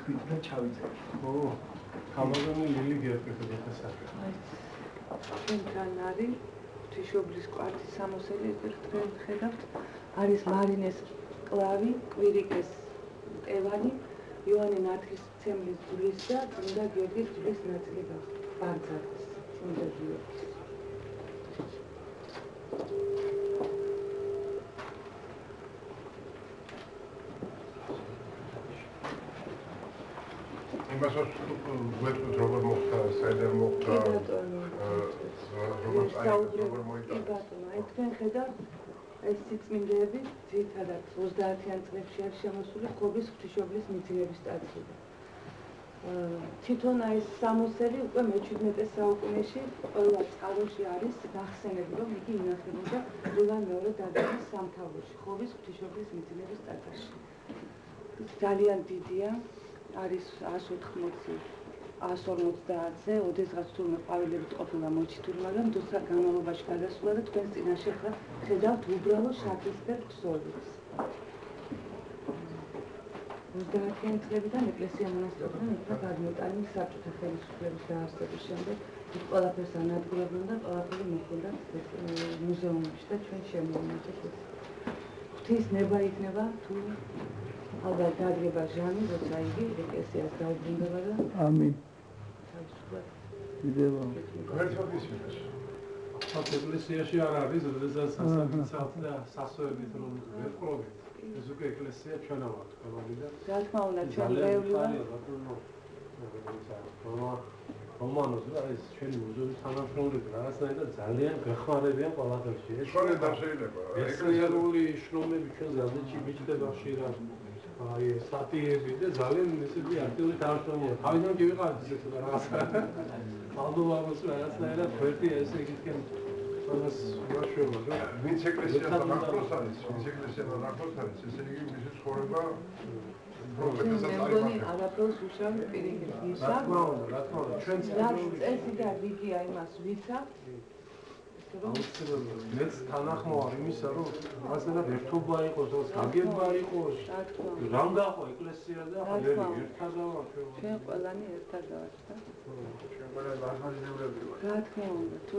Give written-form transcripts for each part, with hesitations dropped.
თქვით და ჩავიწერეთ. ო, გამოგონი რელიგია ეფექტებია საერთოდ. ჩვენთან არის ღვთისმშობლის კვართის სამოსელი, თქვენ ხედავთ, არის მარინეს კლავი, კვირიკეს ტევანი, იოანე ნათლისმცემლის ძვლის და წმინდა გიორგის ძვლის ნაწილი ბარძაყის წმინდა გიორგის. იმასაც გვეტყვით როგორ მოხდა, საიდან მოხდა, როგორ მოიტანა. აი თქვენ ხედავთ, ეს სიწმინდეები ძირითადად 30-იან წლებში არის შემოსული ხობის ღვთისმშობლის მიძინების სტატიიდან. თვითონ აი ეს სამოსელი უკვე მე-17 საუკუნეში ყველა წყაროში არის გახსენები, რომ იგი ინახებოდა ლევან მეორე დადიანის სამთავროში, ხობის ღვთისმშობლის მიძინების სტატიაში. ძალიან დიდია. არის 150-ზე, ოდესღაც თურმე ყვავილებით ყოფილა მოჩითული, მაგრამ დროთა განმავლობაში გადასულა და თქვენს წინაშე ახლა ხედავთ უბრალო შაქრისფერ ქსოვილს. 30-იან წლებიდან ეკლესია მონასტერიდან იქნა გადმოტანილი საბჭოთა ხელისუფლების დაარსების შემდეგ ის ყველაფერს ანადგურებდნენ და ყველაფერი მოხვდა მუზეუმებში და ჩვენ შემოვინახეთ. ღვთის ნება იქნება თუ ალბათ დადგება ჟამი, როცა იგი ეკლესიას დაუბრუნდება და ამინ. თავისუფლად დიდება. ერთად ისმის. აქ ეკლესიაში არ არის, როდესაც სასწრაფოდ და სასწორებით რომ ვეპყრობთ. ეს უკვე ეკლესია ჩვენა ვართ, ყველანი და რა თქმა უნდა, ჩვენ ბევრი ვართ. რომანოს და ეს ჩვენი მუზეუმის თანამშრომლები რაღაცნაირად ძალიან გეხმარებიან ყველაფერში. ეს შეიძლება. ეკლესიალური შრომები ჩვენ გაზეთში მიჩნდება ხშირად. აი სტატიები და ძალიან ისეთი აქტიური თანამშრომლობა. თავიდან კი ვიყავით ისეთ რაღაცა. ხალხურს რაღაცნაირად ვერტია ესე იგივე ამას ვაშველო. ვინც ეკლესიასთან ახლოს არის, ესე იგი მისი ცხოვრება პრობლემასაც არ იმართება. არაფერს უშავი პირიქით ისა. რა თქმა უნდა, ჩვენც წესი და რიგია იმას ვიცავთ. მეც თანახმოვარ იმისა, რომ რაღაცნაირად ერთობა იყოს, რაღაც გაგება იყოს. რა უნდა ხო ეკლესია და ერთად ვარ ჩვენ ყველანი ერთად ვართ და ჩვენ ყველა ლახმარილებლები ვართ. რა თქმა უნდა, თუ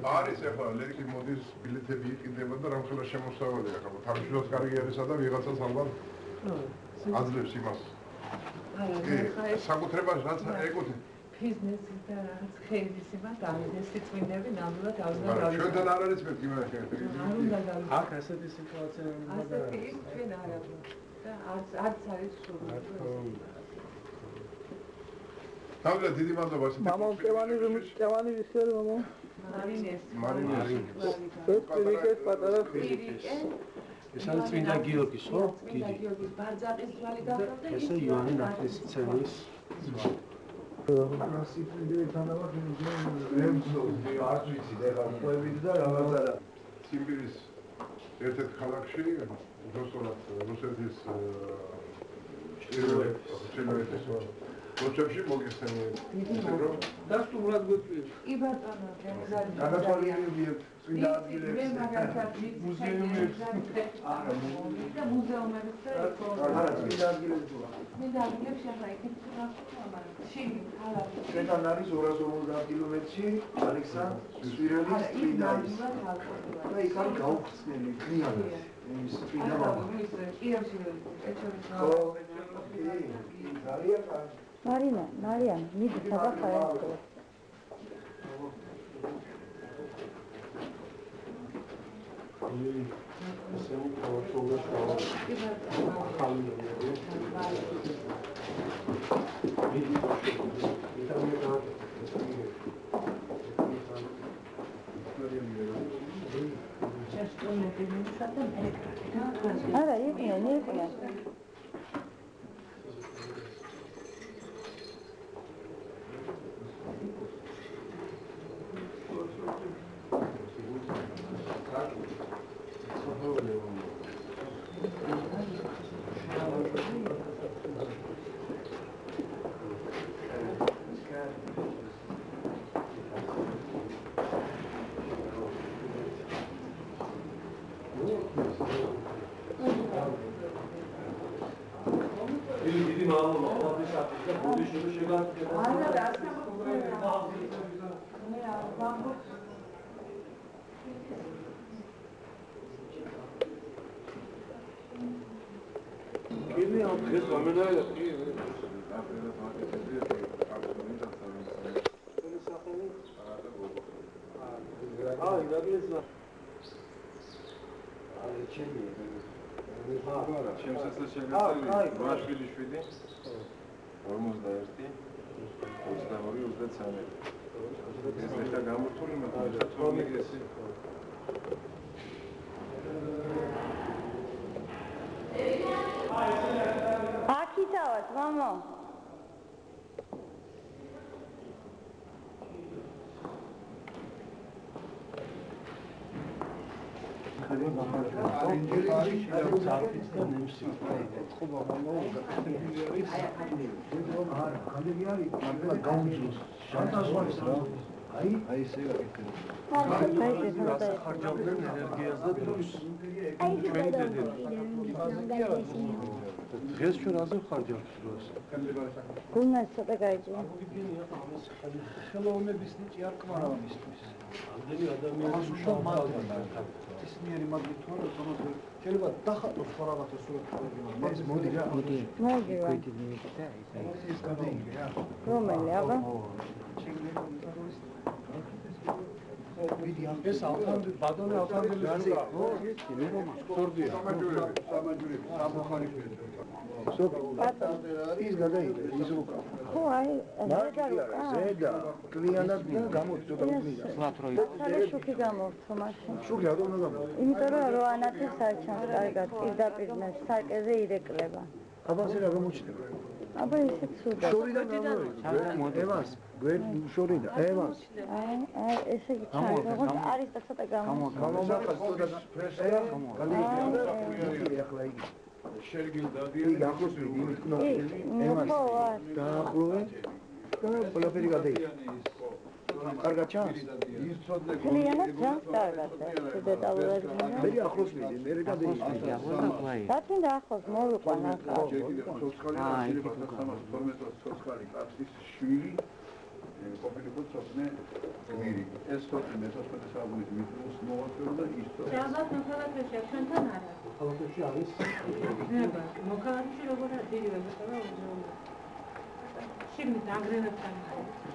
და არის ახლა ლერგი მოდის ბილეთები იყიდება და რამხელა შემოსავალია ახლა თავისუფლად კარიერისა და ვიღაცას ალბათ აძლევს იმას. საკუთრებას რაც ეკუთვნის ბიზნესი და რაღაც ხელისება დამიდესი წმინდები ნამდვილად არ უნდა დავიწყოთ. ჩვენთან არ არის მეთქი მაგრამ არ უნდა დავიწყოთ. აქ ასეთი სიტუაცია უნდა ის ჩვენ არ აქვს და არც არის სრული. თავდა დიდი მადლობა ესეთი. მამა მტევანი ვისი არის მამა? მარინეს. პირიქეს პატარა პირიქე. ეს არის წმინდა გიორგის, ხო? წმინდა გიორგის ბარძაყის ძვალი გახლავთ და ესე იოანე ნათლისმცემლის ძვალი. სიფრინდეთან ავარ რემზოვი არც ვიცი და ხა ყვებით და რაღაცა ციმბირის ერთ-ერთ ქალაქში უბრალოდ რუსეთის ჩრდილოეთის როჩებში მოგიხსენიეთ ისე რომ დასტუმრად გვეწვიეს კი ბატონო გადასვალიერებია წმინდა ადგილებში მე მაგალითად მუზეუმებში არა მუზეუმებში არა წმინდა ადგილებში წმინდა ადგილებში ახლა იქით შენი ქალაქი ჩვენთან არის 250 კილომეტრში ალექსანდრ სვირელის წმინდა ის და იქ არის გაუხსნელი კრიანას ის წმინდა მამა კიევში ეჩოვის მარიან, მიდი გადახარეთ. არა, იყვნენ. აქიცავთ, მამო. დღეს ჩვენ აზე ხარჯავთ დროს. გუნდს ცოტა გაიჭირა. ხელოვნების ნიჭი არ კვარავ მისთვის. ამდენი ადამიანის უშუალოდ ისინი მაგით თუ არა თუმცა შეიძლება დახატოს ხარაღათა სურათი. ეს მოდი რა. მოდი. ეს გადაიგე რა. რომელი აბა? ეს ალხანდი ბადონე ალხანდელი ზურა. სორდია. სამაჯურები, სამხარიფები. ის გადაიგე ის რუკა. ხო, აი, ზედა, კლიანად გამოიწოდა უკნიდა. ხალე შუქი გამოვთო მაშინ. შუქი არ უნდა გამო. იმიტომ რომ რო ანათებს არ ჩანს კარგად, პირდაპირ სარკეზე ირეკლება. აბა ზედა გამოჩნდება. აბა ისე ცუდა. შორიდან ევას, შორიდან, ევას. აი, ესე იგი ჩანს, როგორც არის და ცოტა გამომაყალ ცოტა ფრესია, გალიგი ახლა იგი. იგი ახლოს მიდი, იმით კნოპკები, ევას. დაახლოვეთ და ყველაფერი გადაიღე. კარგად ჩანს? კლიანად ჩანს კარგად, დეტალურად. მე ახლოს მიდი, მე გადაიღე. რატომ დაახლოს მოვიყვან ახლა? ცოცხალი კაცის შვილი ყოფილიყო ცოტნე გმირი. ეს ცოტნე 14 საუკუნის მიწუს მოვაწევრდა ის თო. ალბათ მოქალაქეში ჩვენთან არა. ქალაქებში არის. ნება, მოქალაქეში როგორ არის დიდი ვებსტა შიგნით აგრევებთან არის.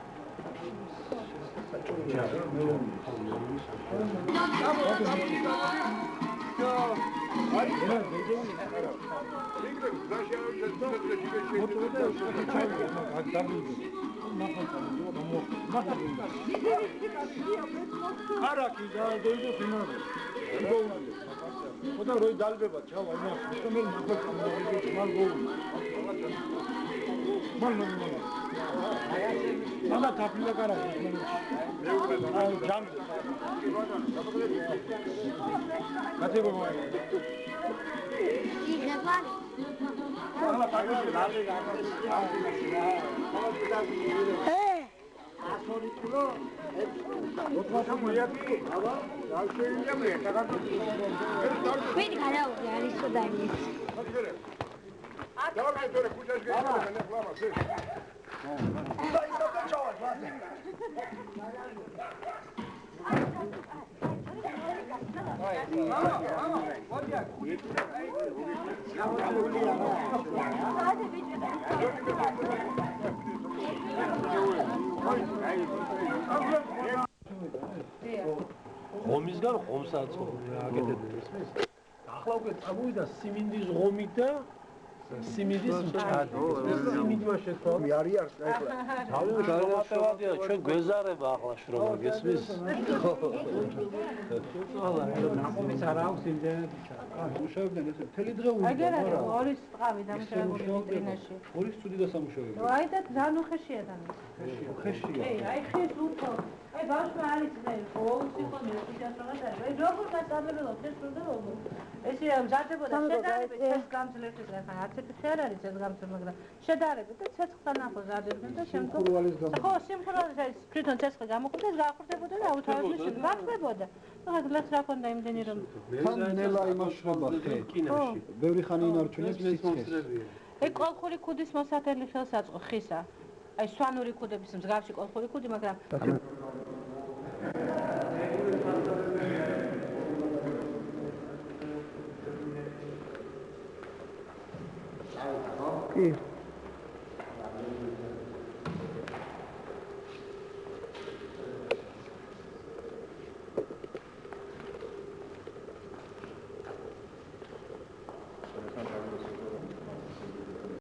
არაკი და დოიდო ფინალი. ხოდა როი დალბება ჩავა იმას, მე მაგალითად მან გოული. მან მამა თაფლილა კარაკი მეუღლე ჯამი კატეგო მოი იგებარი ალა პაგოში ლაზე ასორი თურო ოთხა მოიაკი აბა დავშევიდა მე თაგანო ვინ გადაუდი არის სუდანის დავაგე თორე ქუჩაში გეუბნება მე ხლამა ეს და ისოთა ჩავა ბაზე ღომისგან ღომსაც აკეთებდნენ ისმის. ახლა უკვე წამოვიდა სიმინდის ღომი და სიმინდის მჭადი. სიმინდმა შეცვალა. მე არიარს ახლა. თავი შრომატევადია ჩვენ გვეზარება ახლა შრომა გესმის? შეცვალა ნამობის არ აქვს იმდენად ჩა. მუშაობდნენ ესე მთელი დღე უვიდა. აგერა ორის ტყავი დამუშავებული ვიტრინაში. ორის ცუდი დასამუშავებელი. აი და ზანუ ხეშია დამის. ხეშია. აი ხეს უთო. აი ბავშვი არის მე, ყოველს იყო მე სიასროლად არის. აი როგორ გასწავლებლო ხეს უნდა როგორ. ესე მზადდებოდა შედარებით ეს გამძლეების ახლა არც ერთი ხარ არის ეს გამძლე, მაგრამ შედარებით და ცეცხლთან ახლოს ზადდებდნენ და შემდგომ ხო, სიმხურვალის ეს თვითონ ცეცხლი გამოხვდა და გახვდებოდა და აუთავებლად შეგვახდებოდა. ახლა გლას რა ქონდა იმდენი რომ თან ნელა იმაშრება ხე. ბევრი ხანი ინარჩუნებს სიცხეს. აი კოლხური ქუდის მოსათელი ხელსაწყო ხისა. აი სვანური ქუდების მსგავსი კოლხური ქუდი, მაგრამ კი